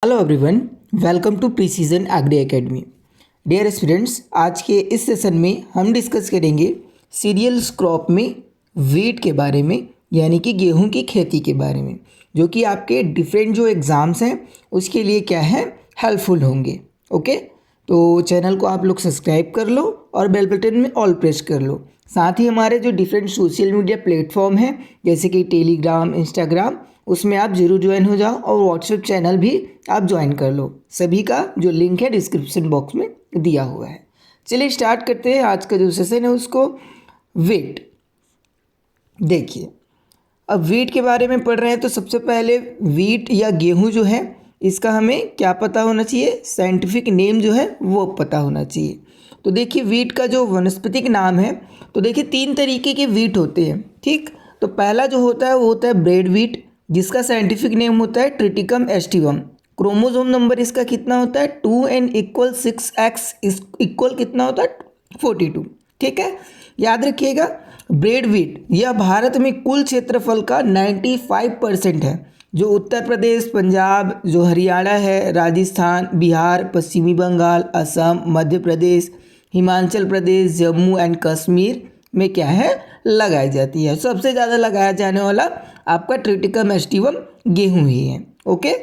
Hello everyone, welcome to precision agri academy. Dear students, आज के इस सेशन में हम डिस्कस करेंगे सीरियल्स क्रॉप में वीट के बारे में, यानी कि गेहूं की खेती के बारे में, जो कि आपके डिफरेंट जो एग्ज़ाम्स हैं उसके लिए क्या है, हेल्पफुल होंगे। ओके, तो चैनल को आप लोग सब्सक्राइब कर लो और बेल बटन में ऑल प्रेस कर लो। साथ ही हमारे जो डिफरेंट सोशल मीडिया प्लेटफॉर्म हैं जैसे कि टेलीग्राम, इंस्टाग्राम, उसमें आप ज़रूर ज्वाइन हो जाओ और व्हाट्सएप चैनल भी आप ज्वाइन कर लो। सभी का जो लिंक है डिस्क्रिप्शन बॉक्स में दिया हुआ है। चलिए स्टार्ट करते हैं आज का जो सेशन है उसको। वेट देखिए, अब वीट के बारे में पढ़ रहे हैं तो सबसे पहले वीट या गेहूं जो है इसका हमें क्या पता होना चाहिए, साइंटिफिक नेम जो है वो पता होना चाहिए। तो देखिए वीट का जो वनस्पतिक नाम है, तो देखिए 3 तरीके के वीट होते हैं। ठीक, तो पहला जो होता है वो होता है ब्रेड वीट, जिसका साइंटिफिक नेम होता है ट्रिटिकम एस्टिवम। क्रोमोसोम नंबर इसका कितना होता है 2n = 6x इक्वल कितना होता है 42। ठीक है, याद रखिएगा ब्रेड वीट यह भारत में कुल क्षेत्रफल का 95% है। जो उत्तर प्रदेश, पंजाब, जो हरियाणा है, राजस्थान, बिहार, पश्चिमी बंगाल, असम, मध्य प्रदेश, हिमाचल प्रदेश, जम्मू एंड कश्मीर में क्या है लगाई जाती है। सबसे ज़्यादा लगाया जाने वाला आपका ट्रिटिकम एस्टिवम गेहूं ही है। ओके,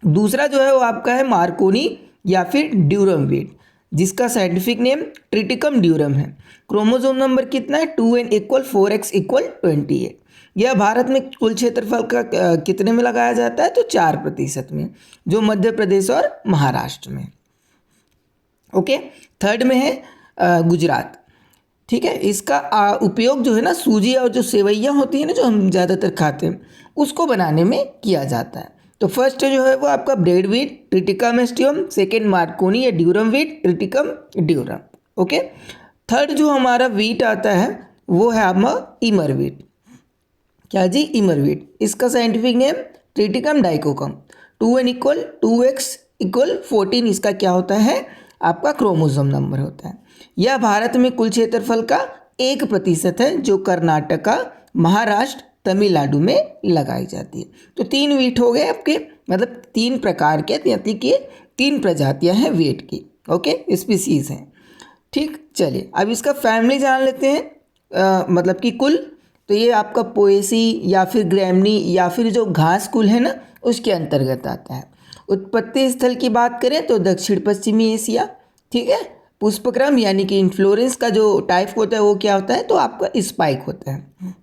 दूसरा जो है वो आपका है मार्कोनी या फिर ड्यूरम वीट, जिसका साइंटिफिक नेम ट्रिटिकम ड्यूरम है। क्रोमोसोम नंबर कितना है 2n = 4x = 28। यह भारत में कुल क्षेत्रफल का कितने में लगाया जाता है तो 4% में, जो मध्य प्रदेश और महाराष्ट्र में। ओके, थर्ड में है गुजरात। ठीक है, इसका उपयोग जो है ना सूजी और जो सेवइयाँ होती है ना जो हम ज़्यादातर खाते हैं उसको बनाने में किया जाता है। तो फर्स्ट जो है वो आपका bread wheat Triticum aestivum, second macaroni या durum wheat Triticum durum. Okay, third जो हमारा वीट आता है वो है हमारा इमर वीट। क्या जी, इमर वीट। इसका scientific name Triticum डाइकोकम। 2n = 2x = 14 इसका क्या होता है आपका क्रोमोसोम नंबर होता है। यह भारत में कुल क्षेत्रफल का 1% है, जो कर्नाटका, महाराष्ट्र, तमिलनाडु में लगाई जाती है। तो 3 वीट हो गए आपके, मतलब 3 प्रकार के यानी कि 3 प्रजातियां हैं वीट की। ओके, स्पीसीज हैं। ठीक, चलिए अब इसका फैमिली जान लेते हैं। मतलब कि कुल, तो ये आपका पोएसी या फिर ग्रैमनी या फिर जो घास कुल है ना उसके अंतर्गत आता है। उत्पत्ति स्थल की बात करें तो दक्षिण पश्चिमी एशिया। ठीक है, पुष्पक्रम यानी कि इन्फ्लोरेंस का जो टाइप होता है वो क्या होता है तो आपका स्पाइक होता है।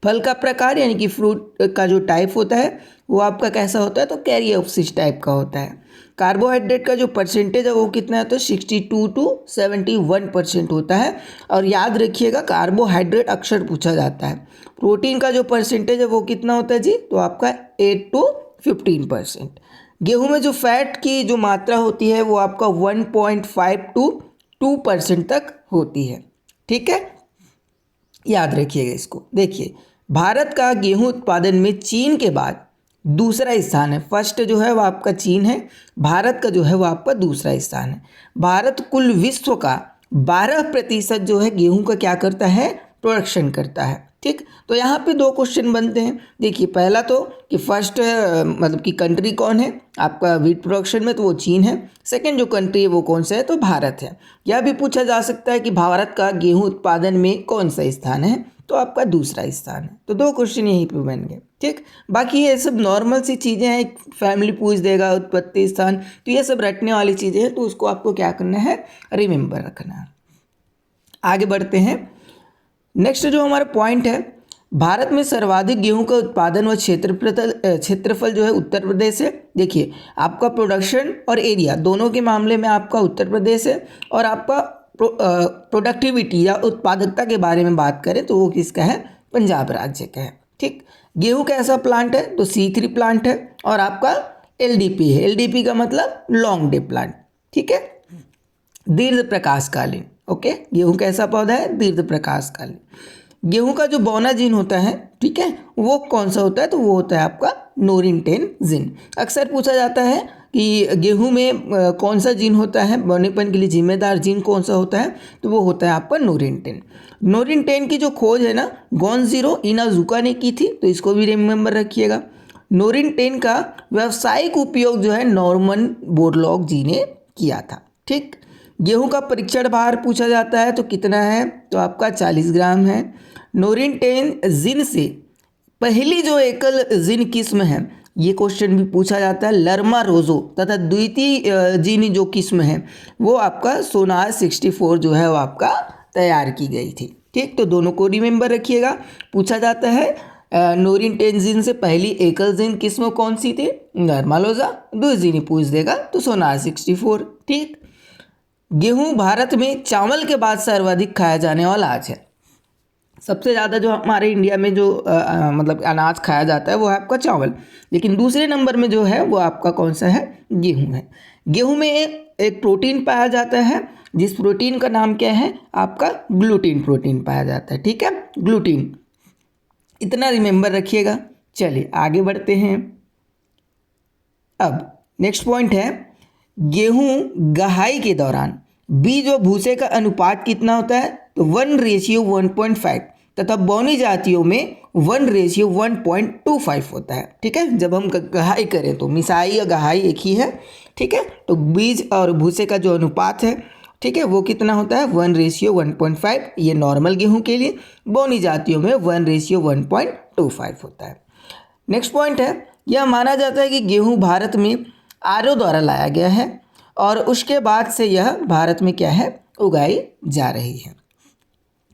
फल का प्रकार यानी कि फ्रूट का जो टाइप होता है वो आपका कैसा होता है तो कैरियोप्सिस टाइप का होता है। कार्बोहाइड्रेट का जो परसेंटेज है वो कितना है तो 62 to 71% होता है। और याद रखिएगा कार्बोहाइड्रेट अक्सर पूछा जाता है। प्रोटीन का जो परसेंटेज है वो कितना होता है जी तो आपका 8 to 15%। गेहूं में जो फैट की जो मात्रा होती है वो आपका 1.5 to 2% तक होती है। ठीक है, याद रखिएगा इसको। देखिए भारत का गेहूं उत्पादन में चीन के बाद दूसरा स्थान है। फर्स्ट जो है वो आपका चीन है, भारत का जो है वो आपका दूसरा स्थान है। भारत कुल विश्व का 12% जो है गेहूं का क्या करता है प्रोडक्शन करता है। ठीक, तो यहाँ पे 2 क्वेश्चन बनते हैं। देखिए पहला तो कि फर्स्ट मतलब कि कंट्री कौन है आपका वीट प्रोडक्शन में, तो वो चीन है। सेकंड जो कंट्री है वो कौन सा है तो भारत है। यह भी पूछा जा सकता है कि भारत का गेहूं उत्पादन में कौन सा स्थान है तो आपका दूसरा स्थान है। तो 2 क्वेश्चन यहीं पे बन गए। ठीक, बाकी ये सब नॉर्मल सी चीज़ें हैं, फैमिली पूछ देगा, उत्पत्ति स्थान, तो ये सब रटने वाली चीज़ें हैं, तो उसको आपको क्या करना है रिमेंबर रखना है। आगे बढ़ते हैं। नेक्स्ट जो हमारा पॉइंट है, भारत में सर्वाधिक गेहूं का उत्पादन व क्षेत्रफल जो है उत्तर प्रदेश है। देखिए आपका प्रोडक्शन और एरिया दोनों के मामले में आपका उत्तर प्रदेश है। और आपका प्रोडक्टिविटी या उत्पादकता के बारे में बात करें तो वो किसका है पंजाब राज्य का है। ठीक, गेहूं कैसा प्लांट है तो C3 प्लांट है और आपका LDP है। LDP का मतलब लॉन्ग डे प्लांट। ठीक है, दीर्घ प्रकाशकालीन। ओके, गेहूं कैसा पौधा है दीर्घ प्रकाशकालीन। गेहूं का जो बौना जीन होता है, ठीक है, वो कौन सा होता है तो वो होता है आपका नोरिन 10 जीन। अक्सर पूछा जाता है कि गेहूं में कौन सा जीन होता है, बौनेपन के लिए जिम्मेदार जीन कौन सा होता है तो वो होता है आपका नोरिन 10। नोरिन 10 की जो खोज है ना गोंज़ीरो इनाजुका ने की थी, तो इसको भी रिमेंबर रखिएगा। नोरिन 10 का व्यावसायिक उपयोग जो है नॉर्मन बोरलॉग जी ने किया था। ठीक, गेहूं का परीक्षण भार पूछा जाता है तो कितना है, तो आपका 40 ग्राम है। नोरिन 10 जिन से पहली जो एकल जिन किस्म है, ये क्वेश्चन भी पूछा जाता है, लर्मा रोजो, तथा द्वितीय जिन जो किस्म है वो आपका सोनार 64 जो है वो आपका तैयार की गई थी। ठीक, तो दोनों को रिमेंबर रखिएगा। पूछा जाता है नोरिन 10 जिन से पहली एकल जिन किस्म कौन सी थी, लर्मा रोजा। द्विजीनी पूछ देगा तो सोनार 64। ठीक, गेहूं भारत में चावल के बाद सर्वाधिक खाया जाने वाला अनाज है। सबसे ज़्यादा जो हमारे इंडिया में जो मतलब अनाज खाया जाता है वो है आपका चावल, लेकिन दूसरे नंबर में जो है वो आपका कौन सा है, गेहूं है। गेहूं में एक प्रोटीन पाया जाता है, जिस प्रोटीन का नाम क्या है, आपका ग्लूटीन प्रोटीन पाया जाता है। ठीक है, ग्लूटीन, इतना रिमेंबर रखिएगा। चलिए आगे बढ़ते हैं। अब नेक्स्ट पॉइंट है, गेहूं गहाई के दौरान बीज और भूसे का अनुपात कितना होता है, तो 1:1.5 तथा बौनी जातियों में 1:1.25 होता है। ठीक है, जब हम गहाई करें तो मिसाई या गहाई एक ही है। ठीक है, तो बीज और भूसे का जो अनुपात है, ठीक है, वो कितना होता है, 1:1.5, ये नॉर्मल गेहूं के लिए। बौनी जातियों में 1:1.25 होता है। नेक्स्ट पॉइंट है, यह माना जाता है कि गेहूं भारत में आर्यों द्वारा लाया गया है और उसके बाद से यह भारत में क्या है, उगाई जा रही है।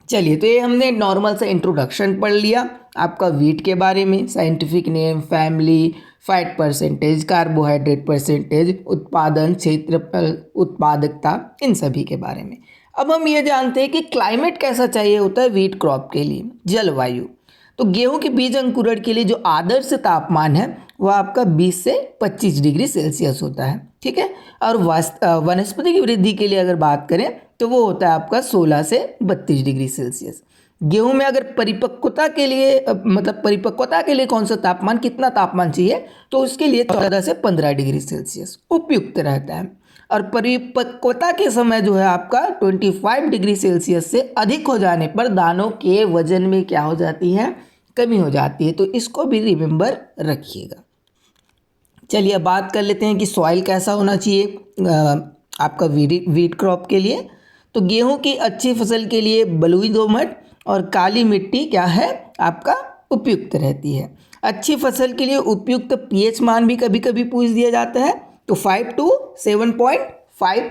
चलिए, तो ये हमने नॉर्मल से इंट्रोडक्शन पढ़ लिया आपका वीट के बारे में, scientific name, family, fat percentage, carbohydrate percentage, उत्पादन क्षेत्रफल, उत्पादकता, इन सभी के बारे में। अब हम ये जानते हैं कि क्लाइमेट कैसा चाहिए होता है वीट क्रॉप के लिए, जलवायु। तो गेहूं के बीज अंकुरण के लिए जो आदर्श तापमान है वह आपका 20 से 25 डिग्री सेल्सियस होता है। ठीक है, और वनस्पति की वृद्धि के लिए अगर बात करें तो वो होता है आपका 16 से 32 डिग्री सेल्सियस। गेहूं में अगर परिपक्वता के लिए मतलब परिपक्वता के लिए कौन सा तापमान, कितना तापमान चाहिए, तो उसके लिए 14 से 15 डिग्री सेल्सियस उपयुक्त रहता है। और परिपक्वता के समय जो है आपका 25 डिग्री सेल्सियस से अधिक हो जाने पर दानों के वजन में क्या हो जाती है, कमी हो जाती है। तो इसको भी रिमेंबर रखिएगा। चलिए अब बात कर लेते हैं कि सॉइल कैसा होना चाहिए आपका वीट क्रॉप के लिए। तो गेहूं की अच्छी फसल के लिए बलुई दोमट और काली मिट्टी क्या है आपका उपयुक्त रहती है। अच्छी फसल के लिए उपयुक्त पीएच मान भी कभी कभी पूछ दिया जाता है, तो 5 to 7.5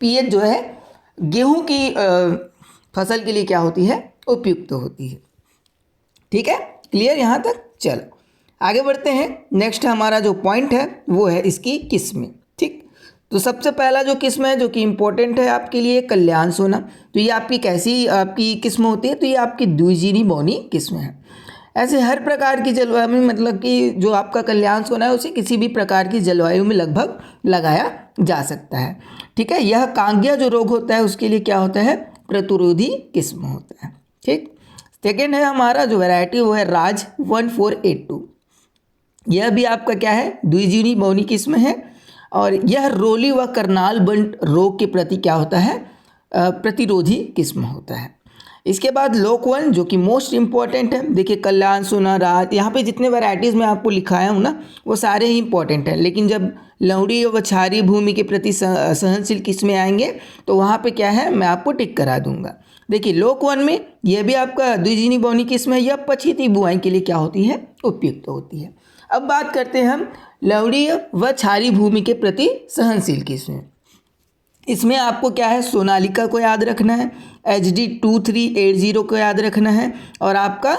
पीएच जो है गेहूं की फसल के लिए क्या होती है, उपयुक्त होती है। ठीक है, क्लियर यहाँ तक। चलो आगे बढ़ते हैं। नेक्स्ट हमारा जो पॉइंट है वो है इसकी किस्में। ठीक, तो सबसे पहला जो किस्म है जो कि इम्पोर्टेंट है आपके लिए, कल्याण सोना। तो ये आपकी कैसी आपकी किस्म होती है, तो ये आपकी द्विजीनी बौनी किस्म है। ऐसे हर प्रकार की जलवायु में, मतलब कि जो आपका कल्याण सोना है उसे किसी भी प्रकार की जलवायु में लगभग लगाया जा सकता है। ठीक है, यह कांगिया जो रोग होता है उसके लिए क्या होता है, प्रतिरोधी किस्म होता है। ठीक, सेकेंड है हमारा जो वैरायटी वो है राज 1482। यह भी आपका क्या है, द्विजीनी बौनी किस्म है और यह रोली व करनाल बंट रोग के प्रति क्या होता है, प्रतिरोधी किस्म होता है। इसके बाद लोक 1 जो कि मोस्ट इंपॉर्टेंट है। देखिए कल्याण सोना, राज, यहाँ पे जितने वैरायटीज़ मैं आपको लिखाया हूँ ना वो सारे ही इंपॉर्टेंट हैं, लेकिन जब लौड़ी व क्षारीय भूमि के प्रति सहनशील किस्में आएंगे तो वहाँ पे क्या है मैं आपको टिक करा दूंगा। देखिए लोक 1 में यह भी आपका द्विजीनी बौनी किस्म है, यह पछीती बुआई के लिए क्या होती है, उपयुक्त होती है। अब बात करते हैं हम लवणीय व क्षारीय भूमि के प्रति सहनशील किस्में। इसमें आपको क्या है, सोनालिका को याद रखना है, HD 2380 को याद रखना है और आपका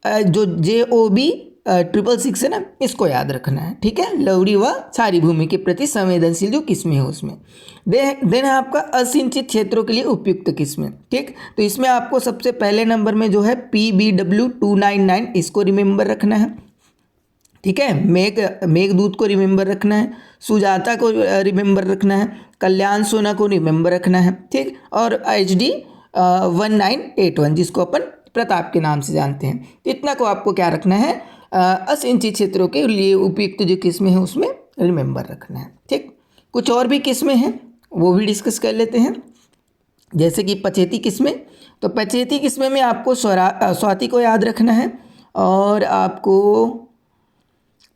जो JOB 666 है ना, इसको याद रखना है। ठीक है, लवड़ी व क्षारीय भूमि के प्रति संवेदनशील जो किस्में है उसमें। देन है आपका असिंचित क्षेत्रों के लिए उपयुक्त किस्में। ठीक, तो इसमें आपको सबसे पहले नंबर में जो है PBW 299 इसको रिमेंबर रखना है। ठीक है, मेघदूत को रिमेंबर रखना है, सुजाता को रिमेंबर रखना है, कल्याण सोना को रिमेंबर रखना है। ठीक, और HD 1981 जिसको अपन प्रताप के नाम से जानते हैं, तो इतना को आपको क्या रखना है, असिंचित क्षेत्रों के लिए उपयुक्त जो किस्में हैं उसमें रिमेंबर रखना है। ठीक, कुछ और भी किस्में हैं वो भी डिस्कस कर लेते हैं, जैसे कि पछेती किस्में। तो पछेती किस्में में आपको स्वाति को याद रखना है और आपको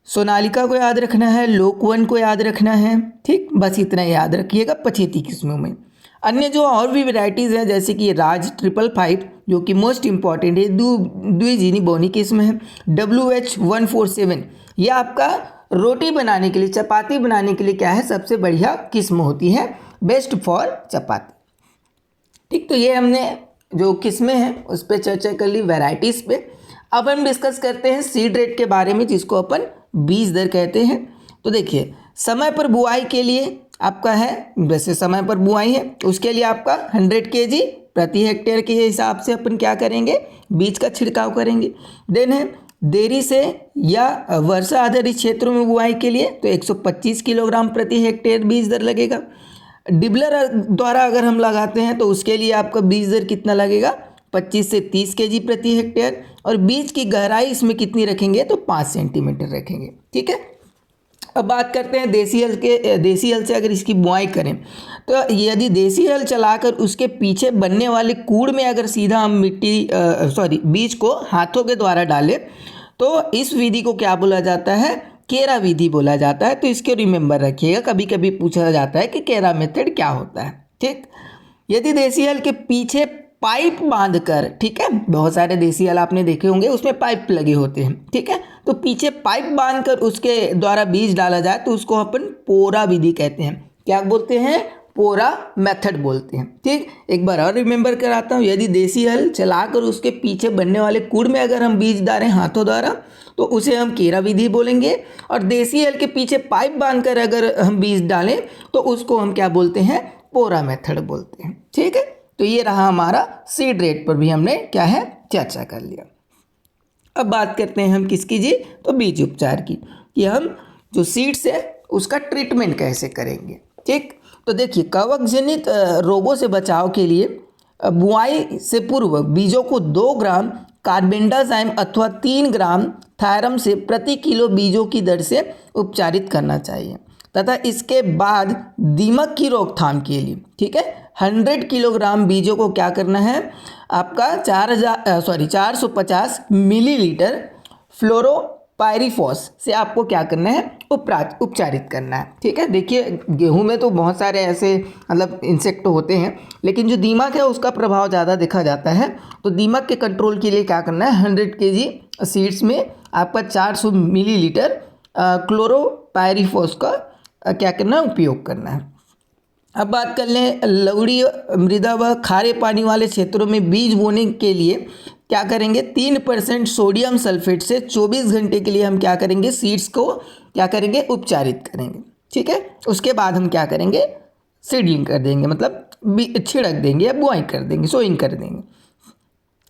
सोनालिका को याद रखना है, लोकवन को याद रखना है, ठीक, बस इतना याद रखिएगा पछेती किस्मों में। अन्य जो और भी वैरायटीज़ हैं जैसे कि राज 555 जो कि मोस्ट इम्पॉर्टेंट है, द्विजीनी बोनी किस्म है, WH147 ये आपका रोटी बनाने के लिए, चपाती बनाने के लिए क्या है, सबसे बढ़िया किस्म होती है, बेस्ट फॉर चपाती। ठीक, तो ये हमने जो किस्में हैं उस पर चर्चा कर ली, वैरायटीज़ पे। अब हम डिस्कस करते हैं सीड रेट के बारे में, जिसको अपन बीज दर कहते हैं। तो देखिए, समय पर बुआई के लिए आपका है, वैसे समय पर बुआई है उसके लिए आपका 100 kg प्रति हेक्टेयर के हिसाब से अपन क्या करेंगे, बीज का छिड़काव करेंगे। देन है देरी से या वर्षा आधारित क्षेत्रों में बुआई के लिए तो 125 किलोग्राम प्रति हेक्टेयर बीज दर लगेगा। डिबलर द्वारा अगर हम लगाते हैं तो उसके लिए आपका बीज दर कितना लगेगा, 25 से 30 kg प्रति हेक्टेयर। और बीज की गहराई इसमें कितनी रखेंगे, तो 5 सेंटीमीटर रखेंगे। ठीक है, अब बात करते हैं देसी हल के। देसी हल से अगर इसकी बुआई करें तो यदि देसी हल चलाकर उसके पीछे बनने वाले कूड़ में अगर सीधा हम बीज को हाथों के द्वारा डालें तो इस विधि को क्या बोला जाता है, केरा विधि बोला जाता है। तो इसको रिमेंबर रखिएगा, कभी कभी पूछा जाता है कि केरा मेथड क्या होता है। ठीक, यदि देसी हल के पीछे पाइप बांधकर, ठीक है, बहुत सारे देसी हल आपने देखे होंगे उसमें पाइप लगे होते हैं, ठीक है, तो पीछे पाइप बांधकर उसके द्वारा बीज डाला जाए तो उसको अपन पोरा विधि कहते हैं। क्या बोलते हैं, पोरा मेथड बोलते हैं। ठीक, एक बार और रिमेंबर कराता हूँ, यदि देसी हल चलाकर उसके पीछे बनने वाले कूड़ में अगर हम बीज डालें हाथों द्वारा तो उसे हम केरा विधि बोलेंगे, और देसी हल के पीछे पाइप बांधकर अगर हम बीज डालें तो उसको हम क्या बोलते हैं, पोरा मेथड बोलते हैं। ठीक है, तो ये रहा हमारा सीड रेट पर भी हमने क्या है, चर्चा कर लिया। अब बात करते हैं हम किसकी जी, तो बीज उपचार की, कि हम जो सीड्स है उसका ट्रीटमेंट कैसे करेंगे। ठीक, तो देखिए, कवक जनित रोगों से बचाव के लिए बुआई से पूर्व बीजों को 2 ग्राम कार्बेंडाजाइम अथवा 3 ग्राम थायरम से प्रति किलो बीजों की दर से उपचारित करना चाहिए, तथा इसके बाद दीमक की रोकथाम के लिए, ठीक है, 100 किलोग्राम बीजों को क्या करना है, आपका 450 मिलीलीटर फ्लोरोपायरीफॉस से आपको क्या करना है, उपचारित करना है। ठीक है, देखिए गेहूं में तो बहुत सारे ऐसे मतलब इंसेक्ट होते हैं, लेकिन जो दीमक है उसका प्रभाव ज़्यादा देखा जाता है। तो दीमक के कंट्रोल के लिए क्या करना है, 100 kg सीड्स में आपका 400 मिलीलीटर क्लोरोपायरीफॉस का क्या करना है, उपयोग करना है। अब बात कर लें लवणीय मृदा व खारे पानी वाले क्षेत्रों में बीज बोने के लिए क्या करेंगे, 3% सोडियम सल्फेट से 24 घंटे के लिए हम क्या करेंगे, सीड्स को क्या करेंगे, उपचारित करेंगे। ठीक है, उसके बाद हम क्या करेंगे, सीडलिंग कर देंगे, मतलब छिड़क देंगे या बुआई कर देंगे, सोइंग कर देंगे।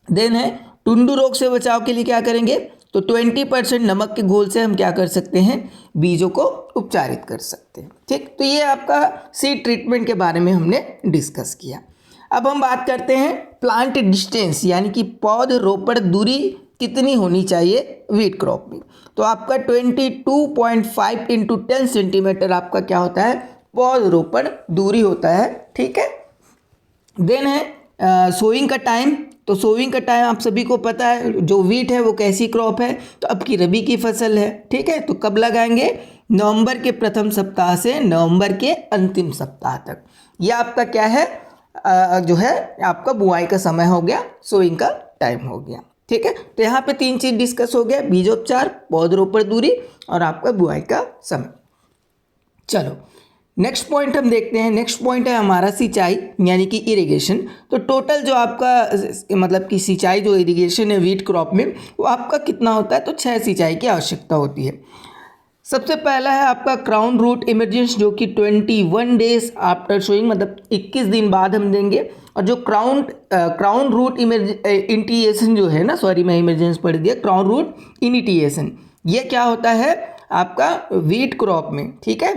देन है टुंडू रोग से बचाव के लिए क्या करेंगे, तो 20% नमक के घोल से हम क्या कर सकते हैं, बीजों को उपचारित कर सकते हैं। ठीक, तो ये आपका सीड ट्रीटमेंट के बारे में हमने डिस्कस किया। अब हम बात करते हैं प्लांट डिस्टेंस, यानी कि पौधरोपण दूरी कितनी होनी चाहिए वीट क्रॉप में। तो आपका 22.5 × 10 सेंटीमीटर आपका क्या होता है, पौधरोपण दूरी होता है। ठीक है, देन है सोइंग का टाइम। तो सोइंग का टाइम आप सभी को पता है, जो वीट है वो कैसी क्रॉप है, तो अब की रबी की फसल है। ठीक है, तो कब लगाएंगे, नवंबर के प्रथम सप्ताह से नवंबर के अंतिम सप्ताह तक। यह आपका क्या है, जो है आपका बुआई का समय हो गया, सोइंग का टाइम हो गया। ठीक है, तो यहाँ पे 3 चीज़ डिस्कस हो गया, बीजोपचार, पौधरोपण दूरी और आपका बुआई का समय। चलो नेक्स्ट पॉइंट हम देखते हैं। नेक्स्ट पॉइंट है हमारा सिंचाई, यानी कि इरिगेशन। तो टोटल जो आपका मतलब कि सिंचाई जो इरिगेशन है वीट क्रॉप में, वो आपका कितना होता है, तो 6 सिंचाई की आवश्यकता होती है। सबसे पहला है आपका क्राउन रूट इमरजेंस, जो कि 21 डेज आफ्टर सोइंग, मतलब 21 दिन बाद हम देंगे। और जो क्राउन रूट इनिटिएशन जो है ना, सॉरी मैं इमरजेंस पढ़ दिया, क्राउन रूट इनिटिएशन, ये क्या होता है आपका वीट क्रॉप में। ठीक है,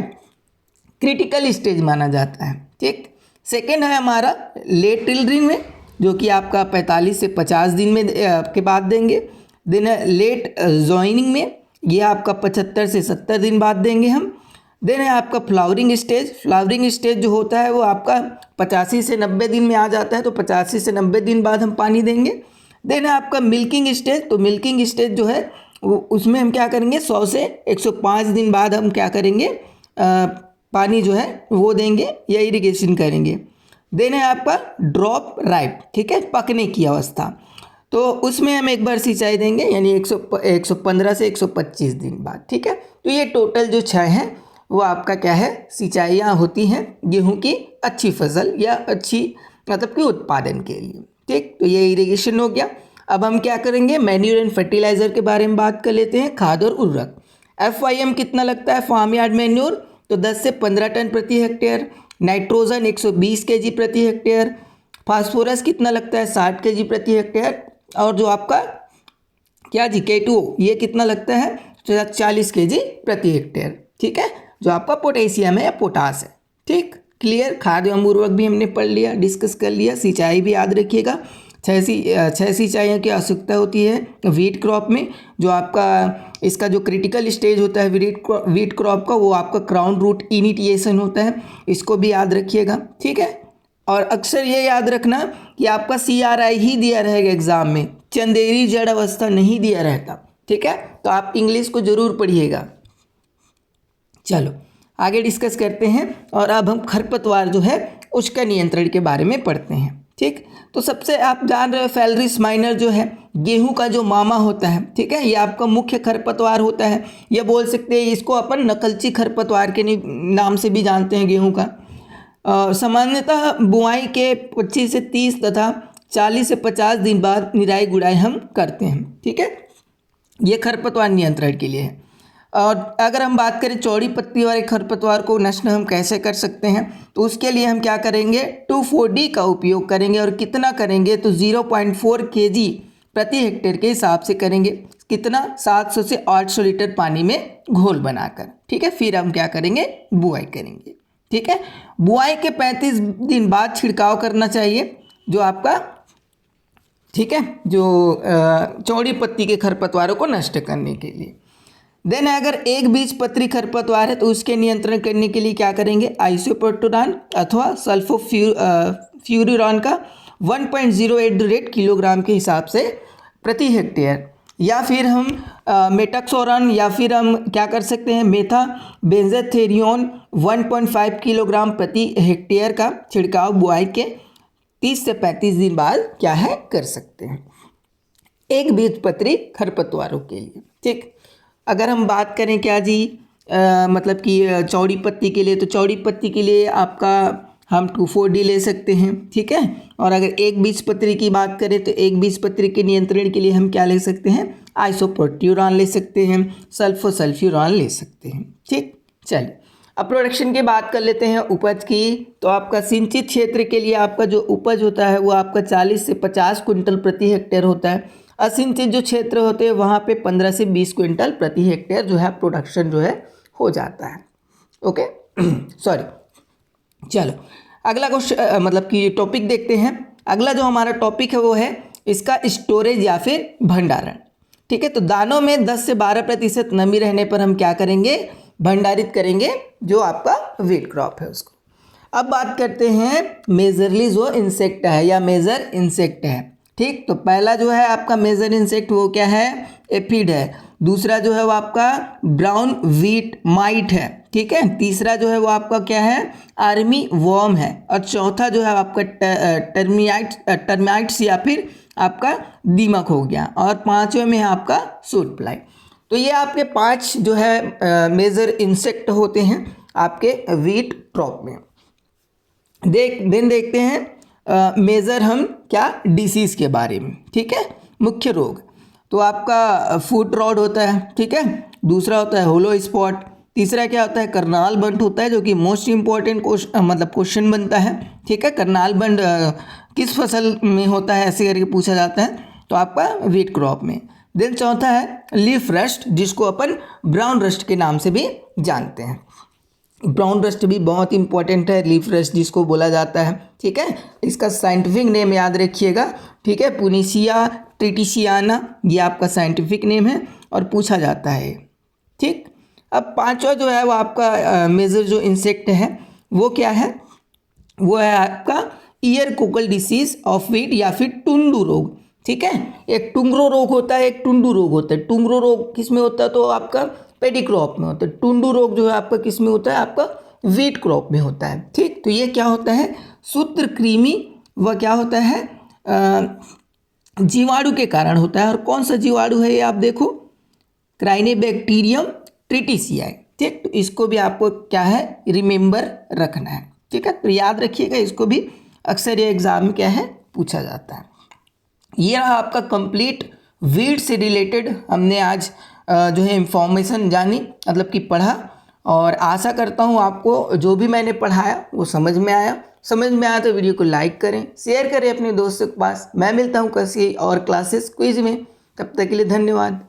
क्रिटिकल स्टेज माना जाता है। ठीक, सेकेंड है हमारा लेट टिलरिंग में, जो कि आपका 45 से 50 दिन में के बाद देंगे। देन है लेट जॉइनिंग में, ये आपका 75 से 70 दिन बाद देंगे हम। देन है आपका फ्लावरिंग स्टेज। फ्लावरिंग स्टेज जो होता है वो आपका 85 से 90 दिन में आ जाता है, तो 85 से 90 दिन बाद हम पानी देंगे। देन है आपका मिल्किंग स्टेज। तो मिल्किंग स्टेज जो है उसमें हम क्या करेंगे 100 से 105 दिन बाद हम क्या करेंगे पानी जो है वो देंगे या इरिगेशन करेंगे। देन है आपका ड्रॉप राइप, ठीक है, पकने की अवस्था, तो उसमें हम एक बार सिंचाई देंगे यानी 115 से 125 दिन बाद, ठीक है। तो ये टोटल जो 6 हैं वो आपका क्या है सिंचाइयाँ होती हैं गेहूं की अच्छी फसल या अच्छी मतलब कि उत्पादन के लिए, ठीक। तो ये इरिगेशन हो गया। अब हम क्या करेंगे मैन्यूर एंड फर्टिलाइजर के बारे में बात कर लेते हैं। खाद और उर्वरक FYM कितना लगता है फार्म यार्ड मैन्यूर, तो 10 से 15 टन प्रति हेक्टेयर। नाइट्रोजन 120 kg प्रति हेक्टेयर। फास्फोरस कितना लगता है 60 kg प्रति हेक्टेयर। और जो आपका क्या जी K2O ये कितना लगता है 40 kg प्रति हेक्टेयर, ठीक है, जो आपका पोटेशियम है या पोटास है, ठीक। क्लियर। खाद एवं उर्वरक भी हमने पढ़ लिया, डिस्कस कर लिया। सिंचाई भी याद रखिएगा, 6 सिंचाइयों की आवश्यकता होती है वीट क्रॉप में। जो आपका इसका जो क्रिटिकल स्टेज होता है वीट क्रॉप का वो आपका क्राउन रूट इनिटिएशन होता है, इसको भी याद रखिएगा, ठीक है। और अक्सर ये याद रखना कि आपका CRI ही दिया रहेगा एग्जाम में, चंदेरी जड़ अवस्था नहीं दिया रहता, ठीक है। तो आप इंग्लिश को जरूर पढ़िएगा। चलो आगे डिस्कस करते हैं। और अब हम खरपतवार जो है उसका नियंत्रण के बारे में पढ़ते हैं, ठीक। तो सबसे आप जान रहे हो फेलरिस माइनर जो है गेहूं का जो मामा होता है, ठीक है, ये आपका मुख्य खरपतवार होता है। ये बोल सकते हैं इसको अपन नकलची खरपतवार के नाम से भी जानते हैं गेहूं का। सामान्यतः बुआई के 25 से 30 तथा 40 से 50 दिन बाद निराई गुड़ाई हम करते हैं, ठीक है। ये खरपतवार नियंत्रण के लिए है। और अगर हम बात करें चौड़ी पत्ती वाले खरपतवार को नष्ट हम कैसे कर सकते हैं, तो उसके लिए हम क्या करेंगे 2,4-D का उपयोग करेंगे। और कितना करेंगे तो 0.4 kg प्रति हेक्टेयर के हिसाब से करेंगे। कितना 700 से 800 लीटर पानी में घोल बनाकर, ठीक है। फिर हम क्या करेंगे बुआई करेंगे, ठीक है। बुआई के 35 दिन बाद छिड़काव करना चाहिए जो आपका, ठीक है, जो चौड़ी पत्ती के खरपतवारों को नष्ट करने के लिए। देन अगर एक बीज पत्री खरपतवार है तो उसके नियंत्रण करने के लिए क्या करेंगे आइसोप्रोटोडान अथवा सल्फोफ्यूरिरान का 1.08 रेट किलोग्राम के हिसाब से प्रति हेक्टेयर, या फिर हम मेटाक्सोरान, या फिर हम क्या कर सकते हैं मेथा बेंजाथेरियोन 1.5 किलोग्राम प्रति हेक्टेयर का छिड़काव बुआई के 30 से 35 दिन बाद क्या है कर सकते हैं एक बीज पत्री खरपतवारों के लिए, ठीक। अगर हम बात करें क्या जी मतलब कि चौड़ी पत्ती के लिए, तो चौड़ी पत्ती के लिए आपका हम 2,4-D ले सकते हैं, ठीक है। और अगर एक बीज पत्री की बात करें तो एक बीज पत्री के नियंत्रण के लिए हम क्या ले सकते हैं आइसोप्रोट्यूरान ले सकते हैं, सल्फोसल्फ्यूरान ले सकते हैं, ठीक। चलिए अब प्रोडक्शन की बात कर लेते हैं उपज की। तो आपका सिंचित क्षेत्र के लिए आपका जो उपज होता है वो आपका 40 से 50 क्विंटल प्रति हेक्टेयर होता है। असिंचित जो क्षेत्र होते हैं वहाँ पे 15 से 20 क्विंटल प्रति हेक्टेयर जो है प्रोडक्शन जो है हो जाता है, ओके सॉरी। चलो अगला क्वेश्चन मतलब कि टॉपिक देखते हैं। अगला जो हमारा टॉपिक है वो है इसका स्टोरेज या फिर भंडारण, ठीक है। तो दानों में 10 से 12% नमी रहने पर हम क्या करेंगे भंडारित करेंगे जो आपका वीट क्रॉप है उसको। अब बात करते हैं मेजरली जो इंसेक्ट है या मेजर इंसेक्ट है, ठीक। तो पहला जो है आपका मेजर इंसेक्ट वो क्या है एफिड है। दूसरा जो है वो आपका ब्राउन व्हीट माइट है, ठीक है। तीसरा जो है वो आपका क्या है आर्मी वॉर्म है। और चौथा जो है आपका टर्माइट्स या फिर आपका दीमक हो गया। और पांचवें में है आपका सूट फ्लाई। तो ये आपके 5 जो है मेजर इंसेक्ट होते हैं आपके वीट क्रॉप में। देखते हैं मेजर हम क्या डिसीज़ के बारे में, ठीक है। मुख्य रोग तो आपका फुट रॉट होता है, ठीक है। दूसरा होता है होलो स्पॉट। तीसरा क्या होता है करनाल बंट होता है जो कि मोस्ट इम्पॉर्टेंट क्वेश्चन बनता है, ठीक है। करनाल बंट किस फसल में होता है ऐसे करके पूछा जाता है तो आपका वीट क्रॉप में। देन चौथा है लीफ रस्ट जिसको अपन ब्राउन रस्ट के नाम से भी जानते हैं। ब्राउन रस्ट भी बहुत इंपॉर्टेंट है, लीफ रस्ट जिसको बोला जाता है, ठीक है। इसका साइंटिफिक नेम याद रखिएगा, ठीक है। पुनीसिया ट्रिटिसियाना ये आपका साइंटिफिक नेम है और पूछा जाता है, ठीक। अब पांचवा जो है वो आपका मेजर जो इंसेक्ट है वो क्या है वो है आपका year Kokalla disease of wheat या फिर टुंडू रोग, ठीक है। एक टुंगरो रोग होता है, एक टुंडू रोग होता है। टुंगरो रोग किस में होता है, तो आपका पेडी क्रॉप में होता है। टुंडू रोग जो है आपका किस में होता है, आपका वीट क्रॉप में होता है। ठीक, तो ये क्या होता है, सूत्रकृमि वह क्या होता है, जीवाणु के कारण होता है। और कौन सा जीवाणु है ये आप देखो, क्राइनेबैक्टीरियम ट्रिटिसियाई। ठीक, तो इसको भी आपको क्या है, रिमेंबर रखना है। ठीक है, तो याद रखिएगा, इसको भी अक्सर ये एग्जाम में क्या है, पूछा जाता है। ये रहा आपका कंप्लीट वीट से रिलेटेड हमने आज जो है इंफॉर्मेशन जानी, मतलब कि पढ़ा। और आशा करता हूँ आपको जो भी मैंने पढ़ाया वो समझ में आया। समझ में आया तो वीडियो को लाइक करें, शेयर करें अपने दोस्तों के पास। मैं मिलता हूँ किसी और क्लासेस क्विज में, तब तक के लिए धन्यवाद।